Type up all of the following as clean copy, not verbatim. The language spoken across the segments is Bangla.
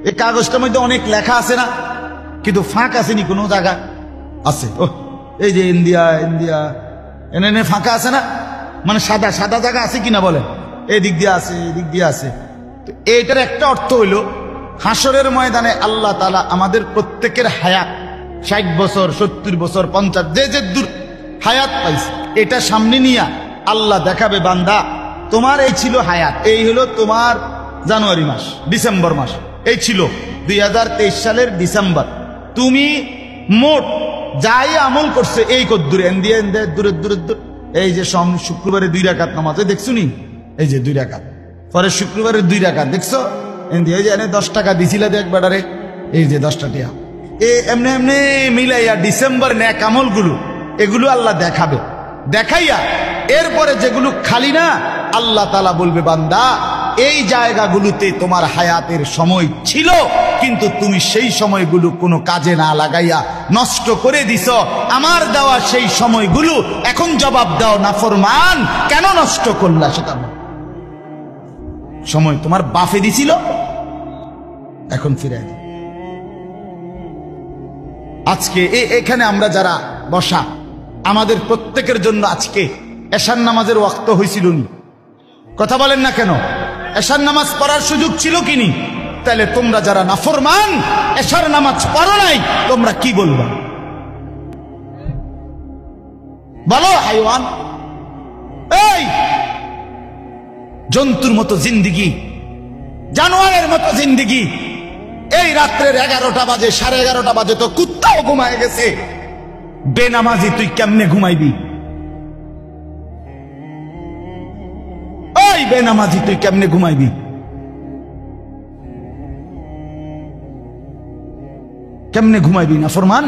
এই কাগজটার মধ্যে অনেক লেখা আছে না, কিন্তু ফাঁক আসেনি কোনো জায়গা আছে। ও এই যে ইন্ডিয়া ইন্ডিয়া এনে ফাঁকা আছে না, মানে সাদা সাদা জায়গা আছে কিনা বলেন, এই দিক দিয়ে আছে এই দিক দিয়ে আছে। তো এইটার একটা অর্থ হইল হাসরের ময়দানে আল্লাহ তাআলা আমাদের প্রত্যেকের হায়াত 60 বছর 70 বছর 50 যে দূর হায়াত পাইছে, এটা সামনে নিয়ে আল্লাহ দেখাবে বান্দা তোমার এই ছিল হায়াত, এই হলো তোমার জানুয়ারি মাস ডিসেম্বর মাস, এই ছিল 2023 সালের ডিসেম্বর, তুমি মোট যাই আমল করছে এই কদ্দুরে এন্দিয়ে দূরে দূরে দূর, এই যে শুক্রবারে 2 রাকাত নামাজ দেখছো নি, এই যে 2 রাকাত, পরে শুক্রবারে 2 রাকাত দেখছো, এই যে 10 টাকা দিছিল দেখ বেটারে, এই যে 10 টাকা এমনি এমনি মিলাইয়া ডিসেম্বর নেক আমল গুলো এগুলো আল্লাহ দেখাবে, দেখাইয়া এরপরে যেগুলো খালি না আল্লাহ তাআলা বলবে বান্দা এই জায়গাগুলোতে তোমার হায়াতের সময় ছিল, কিন্তু তুমি সেই সময়গুলো কোনো কাজে না লাগাইয়া নষ্ট করে দিছ, আমার দেওয়া সেই সময়গুলো এখন জবাব দাও নাফরমান কেন নষ্ট করলা, সেটা সময় তোমার বাফে দিছিল এখন ফিরে দাও। আজকে এখানে আমরা যারা বসা আমাদের প্রত্যেকের জন্য আজকে এশার নামাজের ওয়াক্ত হয়েছিল নি, কথা বলেন না কেন, এশার নামাজ পড়ার সুযোগ ছিল কিনি, তাহলে তোমরা যারা নাফরমান এশার নামাজ পড়ো নাই তোমরা কি বলবা বলো, হাইওয়ান এই জন্তুর মতো জিন্দিগি, জানোয়ারের মতো জিন্দিগি, এই রাত্রের 11টা বাজে 11:30 বাজে তো কুত্তাও ঘুমায় গেছে, বেনামাজি তুই কেমনে ঘুমাইবি, ওই বেনামাজি তুই কেমনে ঘুমাইবি, কেমনে ঘুমাইবি না ফরমান,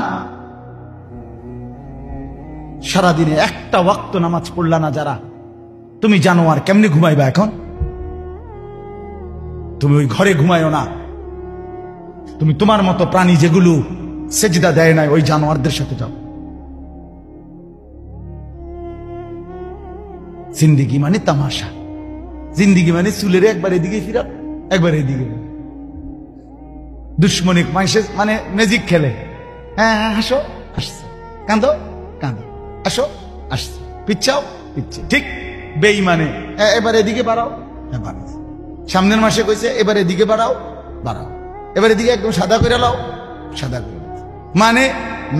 সারাদিনে একটা ওয়াক্ত নামাজ পড়লা না যারা, তুমি জানোয়ার কেমনে ঘুমাইবা এখন, তুমি ওই ঘরে ঘুমায়ও না, তুমি তোমার মতো প্রাণী যেগুলো সেজদা দেয় নাই ওই জানোয়ারদের সাথে যাও। জিন্দিগি মানে তামাশা, জিন্দিগি মানে চুলের একবার এদিকে ফিরা একবার এদিকে, দুশ্মনিক মানুষের মানে ম্যাজিক খেলে, হ্যাঁ হ্যাঁ হাসো হাসছে, কাঁদো কাঁদো, আসো আসছে, পিচ্ছাও পিচ্ছে, ঠিক বেঈমানে এবার এদিকে বাড়াও, হ্যাঁ বাড়াও, সামনের মাসে কইছে এবার এদিকে বাড়াও বাড়াও, এবার এদিকে একদম সাদা করে লাও সাদা করে, মানে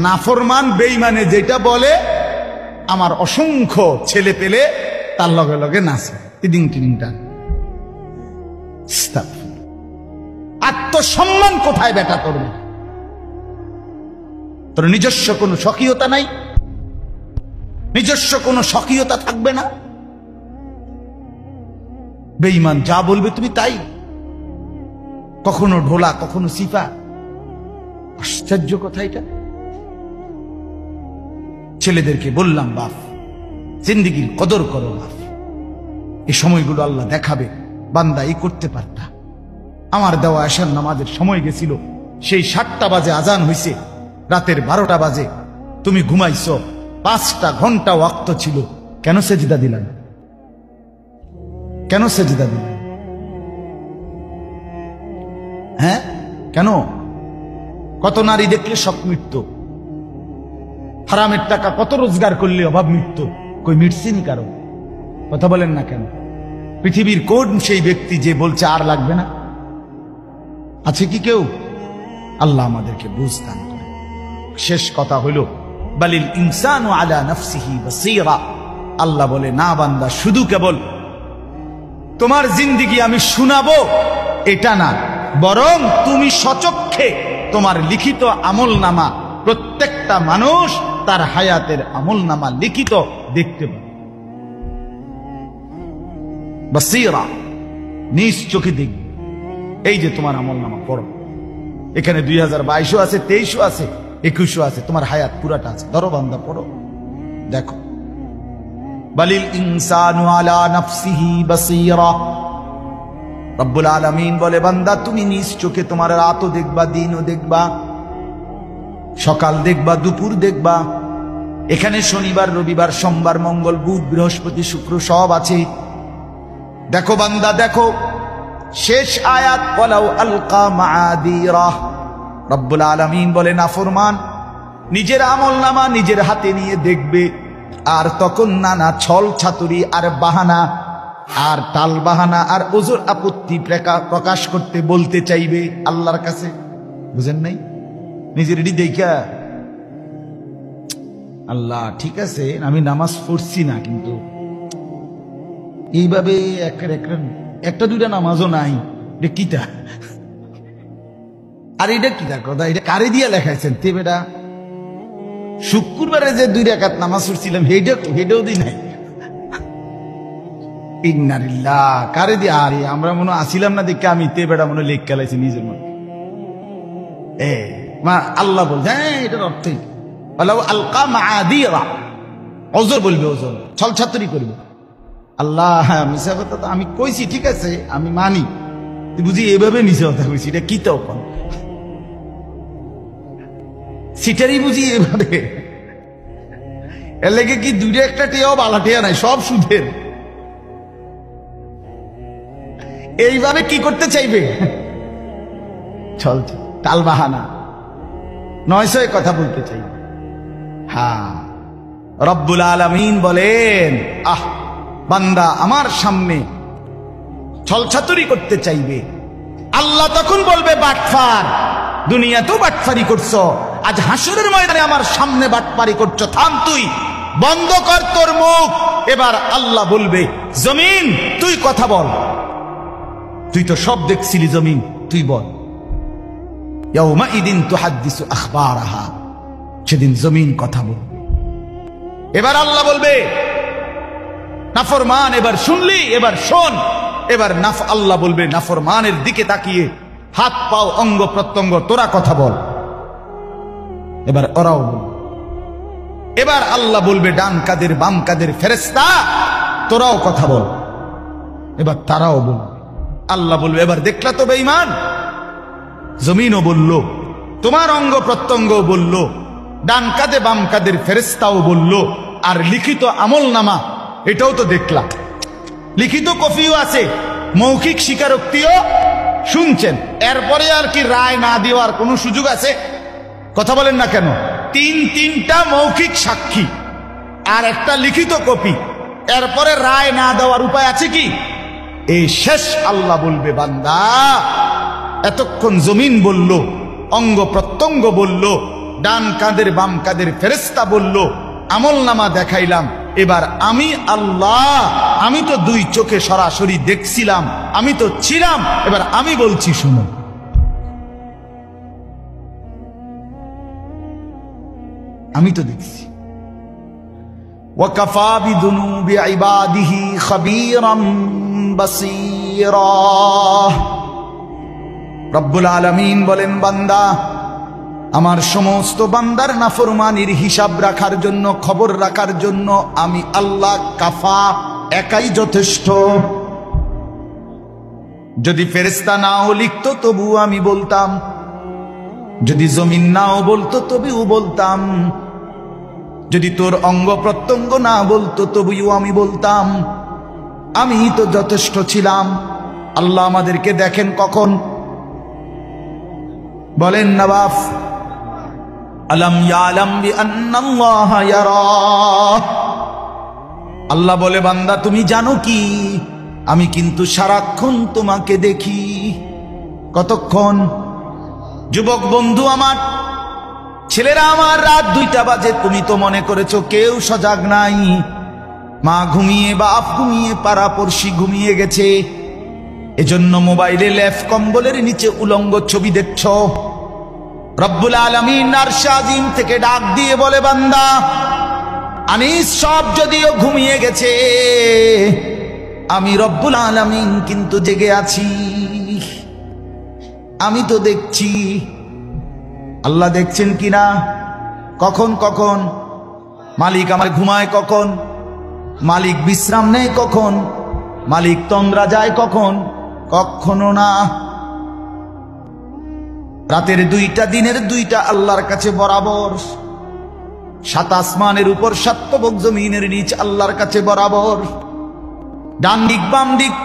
নাফরমান বেঈমানে যেটা বলে আমার অসংখ্য ছেলে পেলে তার লগে লগে নাচে টিডিং টিডিং টান। আত্মসম্মান কোথায় বেটা তোর, তোর নিজস্ব কোনো স্বকীয়তা নাই, নিজস্ব কোনো স্বকীয়তা থাকবে না, বেঈমান যা বলবে তুমি তাই, কখনো ঢোলা কখনো সিফা, আশ্চর্য কথা এটা। ছেলেদেরকে বললাম বাপ জিন্দিগির কদর করো বাপ, এই সময়গুলো আল্লাহ দেখাবে বান্দা এই করতে পারতা, আমার দেওয়া এশার নামাজের সময় গেছিল, সেই 7টা বাজে আজান হইছে, রাতের 12টা বাজে তুমি ঘুমাইছো, 5টা ঘন্টা ওয়াক্ত ছিল, কেন সেজদা দিলাম, কেন সেজদা দিলাম, হ্যাঁ কেন, কত নারী দেখলে শখ মিটত, হারামের টাকা কত রোজগার করলে অভাব মিটত, কই মিটছেনি কারো, কথা বলেন না কেন, পৃথিবীর কোন সেই ব্যক্তি যে বলছে আর লাগবে না, আছে কি কেউ, আল্লাহ আমাদেরকে বুঝ দান করে। শেষ কথা হইল বালিল ইনসানু আলা নাফসিহি বাসীরা, আল্লাহ বলে না বান্দা শুধু কেবল তোমার জিন্দিগি আমি শোনাবো এটা না, বরং তুমি সচক্ষে তোমার লিখিত আমলনামা, প্রত্যেকটা মানুষ তার হায়াতের আমলনামা লিখিত দেখতে পাবে, বাসীরা নিজ চোখে দেখবে, এই যে তোমার আমলনামা পড়ো, এখানে 2022 আছে, 23 আছে, 21 আছে, তোমার হায়াত পুরাটা আছে, ধরো বান্দা পড়ো দেখো, বালিল ইনসানু আলা নাফসিহি বাসীরা, রব্বুল আলামিন বলে বান্দা তুমি নিজ চোখে তোমার রাতও দেখবা দিনও দেখবা, সকাল দেখবা দুপুর দেখবা, এখানে শনিবার রবিবার সোমবার মঙ্গল বুধ বৃহস্পতি শুক্র সব আছে, দেখো বান্দা দেখো, শেষ আয়াত ওয়ালাউ আলকা মাআদিরাহ। রব্বুল আলামিন বলে নাফরমান নিজের আমলনামা নিজের হাতে নিয়ে দেখবে, আর তখন নানা ছল ছাতুরি আর বাহানা আর টাল বাহানা আর ওজর আপত্তি প্রকাশ করতে বলতে চাইবে আল্লাহর কাছে। বুঝেন নাই? নিজের এটি দেখা আল্লাহ ঠিক আছে আমি নামাজ পড়ছি না, কিন্তু এইভাবে একটা দুইটা নামাজও নাই, এটা কিতা? আর এটা কিতা কথা? এটা কারে দিয়া লেখাইছেন তে বেটা? শুক্রবারে যে 2 রাকাত নামাজ পড়ছিলাম হেটাও দি নাই। ইন্নালিল্লাহ কারে দিয়া? আরে আমরা মনে আসিলাম না দেখে আমি তে বেটা মনে লেখ খেলাইছি নিজের মনে। আল্লাহ বল হ্যাঁ এটার অর্থই আলকা মাআদিরা, ওজর বলবে, ওজর ছল ছাত্রী করবে। আল্লাহ মিশা কথা তো আমি কইছি, ঠিক আছে আমি মানি, বুঝি এভাবে মিশা কথা কইছি, এটা কি তো সিটারই বুঝি এভাবে। এর লেগে কি 2টা একটা টেয়াও বালা টেয়া নাই, সব সুদের। এইভাবে কি করতে চাইবে? চল টাল বাহানা 900 কথা বলতে চাইবে। হ্যাঁ, রব্বুল আলামিন বলেন বান্দা আমার সামনে ছলছাতুরি করতে চাইবে, আল্লাহ তখন বলবে বাটফার, দুনিয়াতেও বাটফারি করছো, আজ হাসরের ময়দানে আমার সামনে বাটপারি করছো, থাম তুই, বন্ধ কর তোর মুখ। এবার আল্লাহ বলবে জমিন তুই কথা বল, তুই তো সব দেখছিলি, জমিন তুই বল। ইয়াউমাইদিন তুহাদ্দিসু আখবারাহা, সেদিন জমিন কথা বলবে। এবার আল্লাহ বলবে নাফরমান এবার শুনলি, এবার শোন। এবার আল্লাহ বলবে নাফরমানের দিকে তাকিয়ে, হাত পাও অঙ্গ প্রত্যঙ্গ তোরা কথা বল। এবার ওরাও বল। এবার আল্লাহ বলবে ডান কাদের বাম কাদের ফেরেশতা তোরাও কথা বল। এবার তারাও বল। আল্লাহ বলবে এবার দেখলা তো বেঈমান, জমিনও বলল, তোমার অঙ্গ প্রত্যঙ্গ বলল, ডান কাঁধে বাম কাঁধের ফেরেশতাও বলল, আর লিখিত আমলনামা এটাও তো দেখলা, লিখিত কপিও আছে, মৌখিক স্বীকারোক্তিও শুনছেন। এরপরে আর কি রায় না দেওয়ার কোনো সুযোগ আছে? কথা বলেন না কেন? 3টা মৌখিক সাক্ষী আর একটা লিখিত কপি, এরপরে রায় না দেওয়ার উপায় আছে কি? এই শেষ আল্লাহ বলবে বান্দা এতক্ষণ জমিন বলল, অঙ্গ প্রত্যঙ্গ বলল, ডান কাঁধের বাম কাঁধের ফেরেশতা বলল, আমলনামা দেখাইলাম, এবার আমি আল্লাহ, আমি তো 2 চোখে সরাসরি দেখছিলাম, আমি তো ছিলাম, এবার আমি বলছি শুনো। আমি তো দেখছি। ওয়াকাফা বিযুনুবি ইবাদিহি খাবীরাম বাসীরা। রব্বুল আলামিন বলেন বান্দা আমার সমস্ত বান্দার নাফরমানির হিসাব রাখার জন্য, খবর রাখার জন্য আমি আল্লাহ কাফা, একাই যথেষ্ট। যদি ফেরেশতা নাও লিখতো তবু আমি বলতাম, যদি জমিন নাও বলতো তবুও বলতাম, যদি তোর অঙ্গ প্রত্যঙ্গ না বলতো তবুও আমি বলতাম, আমি তো যথেষ্ট ছিলাম। আল্লাহ আমাদেরকে দেখেন কখন? বলেন নবাব আলম ইয়ালাম বিআন্নাল্লাহ ইয়ারা। আল্লাহ বলে বান্দা তুমি জানো কি আমি কিন্তু সারাক্ষণ তোমাকে দেখি। কতক্ষণ? যুবক বন্ধু আমার, ছেলেরা আমার, রাত 2টা বাজে, তুমি তো মনে করেছো কেউ সজাগ নাই, মা ঘুমিয়ে, বাপ ঘুমিয়ে, পাড়াপড়শি ঘুমিয়ে গেছে, এজন্য মোবাইলে লেফ কম্বলের নিচে উলঙ্গ ছবি দেখছ। রব্বুল আলামিন আরশে আজিম থেকে ডাক দিয়ে বলে বান্দা আনিস সব যদিও ঘুমিয়ে গেছে, আমি রব্বুল আলামিন কিন্তু জেগে আছি, আমি তো দেখছি। আল্লাহ দেখছেন কিনা? কখন কখন? মালিক আমার ঘুমায় কখন? মালিক বিশ্রাম নেয় কখন? মালিক তন্দ্রা যায় কখন? কখনো না। রাতের 2টা, দিনের 2টা আল্লাহর কাছে বরাবর। 7 আসমানের উপর 7 তবক জমিনের নিচ আল্লাহর কাছে বরাবর। ডান দিক বাম দিক